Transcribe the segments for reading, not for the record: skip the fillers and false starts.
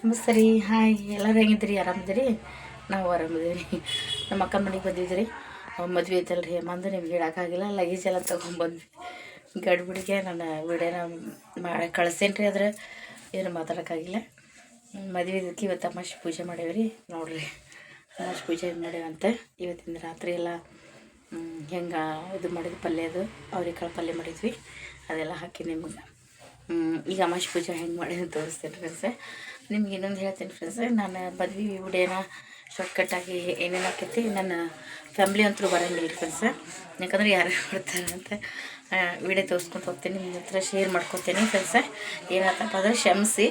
ನಮಸ್ತೆ ರೀ. ಹಾಯ್, ಎಲ್ಲರೂ ಹೆಂಗಿದ್ರಿ? ಆರಾಮಿದ್ದೀರಿ? ನಾವು ಆರಾಮಿದ್ದೀರಿ. ನಮ್ಮ ಅಕ್ಕನ ಮನೆಗೆ ಬಂದಿದ್ರಿ. ಮದುವೆ ಐತಲ್ಲ ರೀ, ಮಂದು ನಿಮ್ಗೆ ಹೇಳೋಕ್ಕಾಗಿಲ್ಲ. ಲಗೇಜ್ ಎಲ್ಲ ತೊಗೊಂಬಂದ್ವಿ. ಗಡ್ಬಿಡಿಗೆ ನಾನು ವಿಡಿಯೋನ ಮಾಡಿ ಕಳಿಸ್ತೇನೆ ರೀ. ಆದ್ರೆ ಏನು ಮಾತಾಡೋಕ್ಕಾಗಿಲ್ಲ. ಮದುವೆ ಇದಕ್ಕೆ ಇವತ್ತು ಅಮಾವಾಸ್ಯೆ ಪೂಜೆ ಮಾಡೇವಿ ರೀ. ನೋಡಿರಿ, ಅಮಾವಾಸ್ಯೆ ಪೂಜೆ ಮಾಡೇವಂತೆ. ಇವತ್ತಿನ ರಾತ್ರಿ ಎಲ್ಲ ಹೆಂಗೆ ಇದು ಮಾಡಿದ್ವಿ, ಪಲ್ಯದು ಅವ್ರೆಕಾಳು ಪಲ್ಯ ಮಾಡಿದ್ವಿ. ಅದೆಲ್ಲ ಹಾಕಿ ನಿಮ್ಗೆ ಈಗ ಅಮಾವಾಸ್ಯೆ ಪೂಜೆ ಹೆಂಗೆ ಮಾಡಿ ತೋರಿಸ್ತೇನೆ ಫ್ರೆಂಡ್ಸೆ. ನಿಮ್ಗೆ ಇನ್ನೊಂದು ಹೇಳ್ತೀನಿ ಫ್ರೆಂಡ್ಸ್, ನಾನು ಮದ್ವೆ ವಿಡಿಯೋನ ಶಾರ್ಟ್ಕಟ್ಟಾಗಿ ಏನೇನು ಆಕೈತಿ ನನ್ನ ಫ್ಯಾಮ್ಲಿ ಅಂತೂ ಬರೋಂಗಿಲ್ಲ ರೀ ಫ್ರೆಂಡ್ಸ್. ಯಾಕಂದ್ರೆ ಯಾರು ಮಾಡ್ತಾರೆ ಅಂತ ವಿಡಿಯೋ ತೋರಿಸ್ಕೊಂಡು ಹೋಗ್ತೀನಿ, ನಿಮ್ಮ ಹತ್ರ ಶೇರ್ ಮಾಡ್ಕೊತೀನಿ ಫ್ರೆಂಡ್ಸ. ಏನಾಯ್ತಪ್ಪ ಅಂದರೆ ಕ್ಷಮಿಸಿ.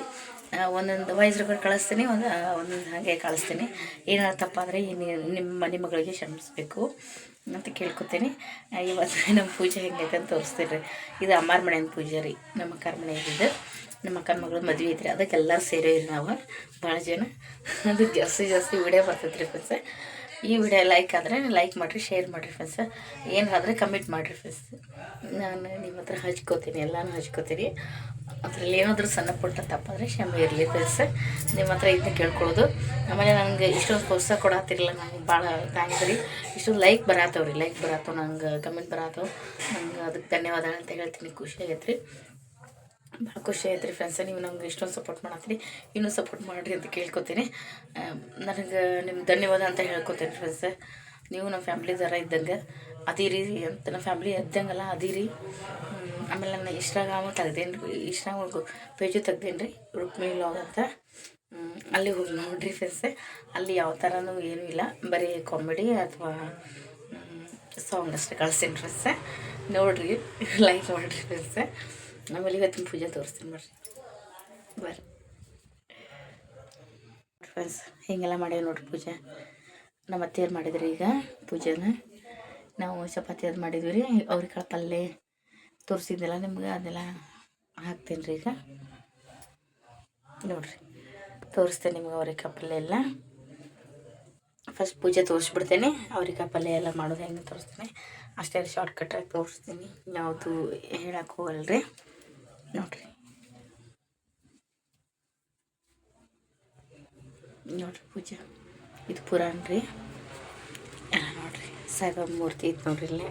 ಒಂದೊಂದು ವಾಯ್ಸ್ ರೆಕಾರ್ಡ್ ಕಳಿಸ್ತೀನಿ, ಒಂದೊಂದು ಹಾಗೆ ಕಳಿಸ್ತೀನಿ. ಏನಾಯ್ತಪ್ಪ ಅಂದರೆ ನಿಮ್ಮ ಮಗಳಿಗೆ ಕ್ಷಮಿಸ್ಬೇಕು ಅಂತ ಕೇಳ್ಕೊತೀನಿ. ಇವತ್ತು ನಮ್ಮ ಪೂಜೆ ಹೆಂಗೈತೆ ಅಂತ ತೋರಿಸ್ತೀನಿ ರೀ. ಇದು ಅಮ್ಮಾರ ಮನೆಯಿಂದ ಪೂಜೆ ರೀ, ನಮ್ಮ ಅಕ್ಕರ ಮನೆ ಇದ್ದಿದ್ದು. ನಮ್ಮ ಅಕ್ಕನ ಮಗಳು ಮದುವೆ ಐತ್ರಿ, ಅದಕ್ಕೆ ಎಲ್ಲರೂ ಸೇರಿರಿ ನಾವು ಭಾಳ ಜನ. ಅದಕ್ಕೆ ಜಾಸ್ತಿ ವೀಡಿಯೋ ಬರ್ತೈತೆ ರೀ ಫ್ರೆಂಡ್ಸ. ಈ ವಿಡಿಯೋ ಲೈಕ್ ಆದರೆ ಲೈಕ್ ಮಾಡಿರಿ, ಶೇರ್ ಮಾಡಿರಿ ಫ್ರೆಂಡ್ಸ. ಏನಾದರೆ ಕಮೆಂಟ್ ಮಾಡಿರಿ ಫ್ರೆಂಡ್ಸ್. ನಾನು ನಿಮ್ಮ ಹತ್ರ ಹಚ್ಕೋತೀನಿ, ಎಲ್ಲನೂ ಹಚ್ಕೋತೀನಿ. ಅದರಲ್ಲಿ ಏನಾದರೂ ಸಣ್ಣ ಪುಟ್ಟ ತಪ್ಪಾದರೆ ಕ್ಷಮೆ ಇರಲಿ ಫ್ರೆಂಡ್ಸ. ನಿಮ್ಮ ಹತ್ರ ಇದನ್ನ ಕೇಳ್ಕೊಳ್ಳೋದು. ಆಮೇಲೆ ನನಗೆ ಇಷ್ಟೊಂದು ಪ್ರೋತ್ಸಾಹ ಕೊಡತ್ತಿರಲಿಲ್ಲ, ನನಗೆ ಭಾಳ ಥ್ಯಾಂಕ್ಸ್ ರೀ. ಇಷ್ಟೊಂದು ಲೈಕ್ ಬರತ್ತವ್ರಿ, ಲೈಕ್ ಬರತ್ತವ, ನಂಗೆ ಕಮೆಂಟ್ ಬರತ್ತವ. ನಂಗೆ ಅದಕ್ಕೆ ಧನ್ಯವಾದ ಅಂತ ಹೇಳ್ತೀನಿ. ಖುಷಿ ಆಗೈತೆ ರೀ, ಭಾಳ ಖುಷಿ ಆಯ್ತು ರೀ ಫ್ರೆಂಡ್ಸ. ನೀವು ನಮ್ಗೆ ಇಷ್ಟೊಂದು ಸಪೋರ್ಟ್ ಮಾಡತ್ತೀರಿ, ಇನ್ನೂ ಸಪೋರ್ಟ್ ಮಾಡಿರಿ ಅಂತ ಕೇಳ್ಕೊತೀನಿ. ನನಗೆ ನಿಮ್ಗೆ ಧನ್ಯವಾದ ಅಂತ ಹೇಳ್ಕೊತೀನಿ ಫ್ರೆಂಡ್ಸ. ನೀವು ನಮ್ಮ ಫ್ಯಾಮ್ಲಿ ಥರ ಇದ್ದಂಗೆ ಅದೀರಿ ಅಂತ, ನಮ್ಮ ಫ್ಯಾಮ್ಲಿ ಇದ್ದಂಗೆಲ್ಲ ಅದೀರಿ. ಆಮೇಲೆ ನನ್ನ ಇನ್ಸ್ಟಾಗ್ರಾಮು ತೆಗ್ದೇನು ರೀ, ಇನ್ಸ್ಟಾಗ್ರಾಮ್ ಪೇಜು ತೆಗ್ದೇನು ರೀ, ರುಕ್ಮಿಣಿ ವ್ಲಾಗ್ ಅಂತ. ಅಲ್ಲಿ ಹೋಗಿ ನೋಡಿರಿ ಫ್ರೆಂಡ್ಸೆ. ಅಲ್ಲಿ ಯಾವ ಥರನೂ ಏನೂ ಇಲ್ಲ, ಬರೀ ಕಾಮಿಡಿ ಅಥವಾ ಸಾಂಗ್ ಅಷ್ಟೇ ಕಳಿಸ್ತೀನಿ ಫ್ರೆಂಡ್ಸೆ. ನೋಡಿರಿ, ಲೈಕ್ ಮಾಡಿರಿ ಫ್ರೆಂಡ್ಸೆ. ಆಮೇಲೆ ಇವತ್ತಿನ ಪೂಜೆ ತೋರಿಸ್ತೀನಿ ಬರ್ರಿ ಫ್ರೆಂಡ್ಸ್. ಹೀಗೆಲ್ಲ ಮಾಡೇವಿ ನೋಡಿರಿ ಪೂಜೆ. ನಮ್ಮ ಅತ್ತೆಯರು ಮಾಡಿದ್ರಿ ಈಗ ಪೂಜೆನ. ನಾವು ಚಪಾತಿ ಅದು ಮಾಡಿದ್ವಿ ರೀ. ಅವ್ರೆಕಾಳು ಪಲ್ಯ ತೋರಿಸಿದ್ದೆಲ್ಲ ನಿಮ್ಗೆ ಅದೆಲ್ಲ ಹಾಕ್ತೀನಿ ರೀ ಈಗ. ನೋಡಿರಿ, ತೋರಿಸ್ತೇನೆ ನಿಮ್ಗೆ ಅವ್ರೆಕಾಳು ಪಲ್ಯ ಎಲ್ಲ. ಫಸ್ಟ್ ಪೂಜೆ ತೋರಿಸ್ಬಿಡ್ತೇನೆ, ಅವ್ರೆಕಾಳು ಪಲ್ಯ ಎಲ್ಲ ಮಾಡೋದು ಹೆಂಗೆ ತೋರಿಸ್ತೀನಿ ಅಷ್ಟೇ. ಶಾರ್ಟ್ಕಟ್ಟಾಗಿ ತೋರಿಸ್ತೀನಿ, ಯಾವುದು ಹೇಳಕ್ಕೆ ಹೋಗಲ್ರಿ. ನೋಡಿರಿ ಪೂಜೆ ಇದು ಪುರಾಣ ರೀ ಎಲ್ಲ. ನೋಡಿರಿ ಸಾಯಿಬಾಬಾ ಮೂರ್ತಿ ಐತೆ ನೋಡ್ರಿ ಇಲ್ಲಿ.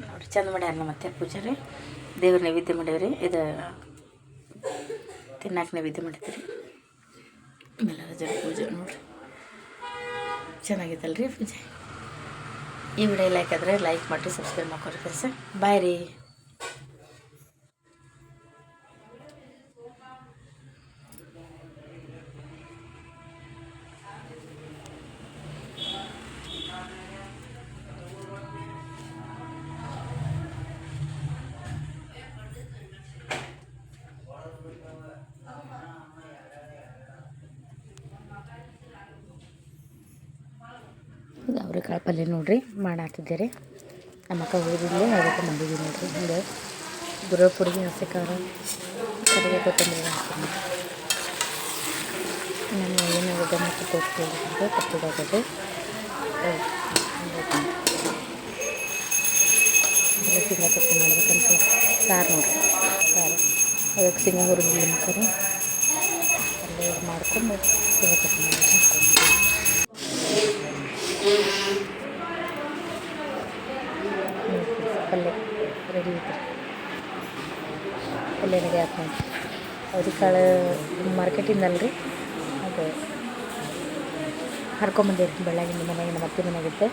ನೋಡಿರಿ ಚಂದ ಮಾಡ್ಯಾರ ನಮ್ಮ ಮತ್ತೆ ಪೂಜೆ ರೀ. ದೇವ್ರ ನೈವೇದ್ಯ ಮಾಡ್ಯಾವ್ರಿ. ಇದು ತಿನ್ನಕ್ಕೆ ನೈವೇದ್ಯ ಮಾಡಿದ್ರಿ. ಎಲ್ಲರ ಜನ ಪೂಜೆ ನೋಡಿರಿ ಚೆನ್ನಾಗಿತ್ತಲ್ರಿ ಪೂಜೆ. ಈ ವಿಡಿಯೋ ಲೈಕ್ ಆದರೆ ಲೈಕ್ ಮಾಡಿರಿ, ಸಬ್ಸ್ಕ್ರೈಬ್ ಮಾಡ್ಕೊರಿ ಫ್ರೆಂಡ್ಸ್. ಬಾಯ್ ರೀ. ಇದು ಅವ್ರೆಕಾಳು ಪಲ್ಯ ನೋಡಿರಿ ಮಾಡಾತಿದ್ದೀರಿ. ನಮ್ಮ ಅಕ್ಕ ಹೋಗಿದ್ದಿಲ್ಲ, ಅದಕ್ಕೆ ಬಂದಿದ್ದೀವಿ ನೋಡಿರಿ. ಹಿಂಗೆ ಗುರ ಪುಡಿ, ಹಸಿ ಖಾರ, ಕರಿಬೇವು, ಕೊತ್ತಂಬರಿ ಹಾಕ್ತೀನಿ. ನಾನು ಏನು ಒಗ್ಗರಣೆ ತೋರಿಸ್ತಿದ್ದೆ ಕಟ್ಟಿಡೋದು ಶೇಂಗಾ ಚಟ್ನಿ ಮಾಡ್ಬೇಕಂತ ಸಾರು ನೋಡಿರಿ. ಸಾರು ಅದಕ್ಕೆ ಶೇಂಗಾ ಹುರಿದು ಮಕ್ಕಳು ಅಲ್ಲೇ ಮಾಡ್ಕೊಂಡು ಶೇಂಗಾ ಚಟ್ನಿ ಮಾಡ್ಕೊಂಡು ಪಲ್ಯ ರೆಡಿ ಐತೆ. ಪಲ್ಯ ರೆಡಿ ಆಯ್ತು ನೋಡಿ. ಅವ್ರೆಕಾಳು ಮಾರ್ಕೆಟಿಂದಲ್ರಿ, ಅದು ಹರ್ಕೊಂಬಂದಿರಿ ಬೆಳಗಿನ ಮನೆಗೆ. ನಮ್ಮ ಅತ್ತೆ ಮನೆಗಿದ್ದೆ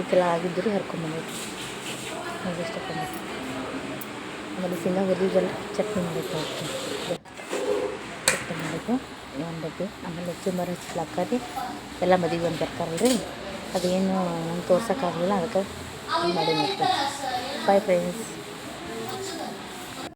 ಇದೆಲ್ಲ ಆಗಿದ್ದು ರೀ, ಹರ್ಕೊಂಬಂದಿರಿ. ನನಗೆ ಇಷ್ಟಪಟ್ಟು ಆಮೇಲೆ ಶೇಂಗಾ ಹುರಿದೆಲ್ಲ ಚಟ್ನಿ ಮಾಡಿದ್ದು ಚಟ್ನಿ ಮಾಡಿದ್ದು ಒಂದು ಡಬ್ಬಿ. ಆಮೇಲೆ ಚುಮ್ಮರಿ ಹಚ್ಲಾಕರಿ ಎಲ್ಲ ಮದುವೆ ಒಂದು ಬರ್ತಾರಲ್ರಿ, ಅದೇನು ನಂಗೆ ತೋರ್ಸೋಕ್ಕಾಗಲಿಲ್ಲ, ಅದಕ್ಕೆ ಮಾಡಿ ನೋಡ್ತೀನಿ. Bye friends.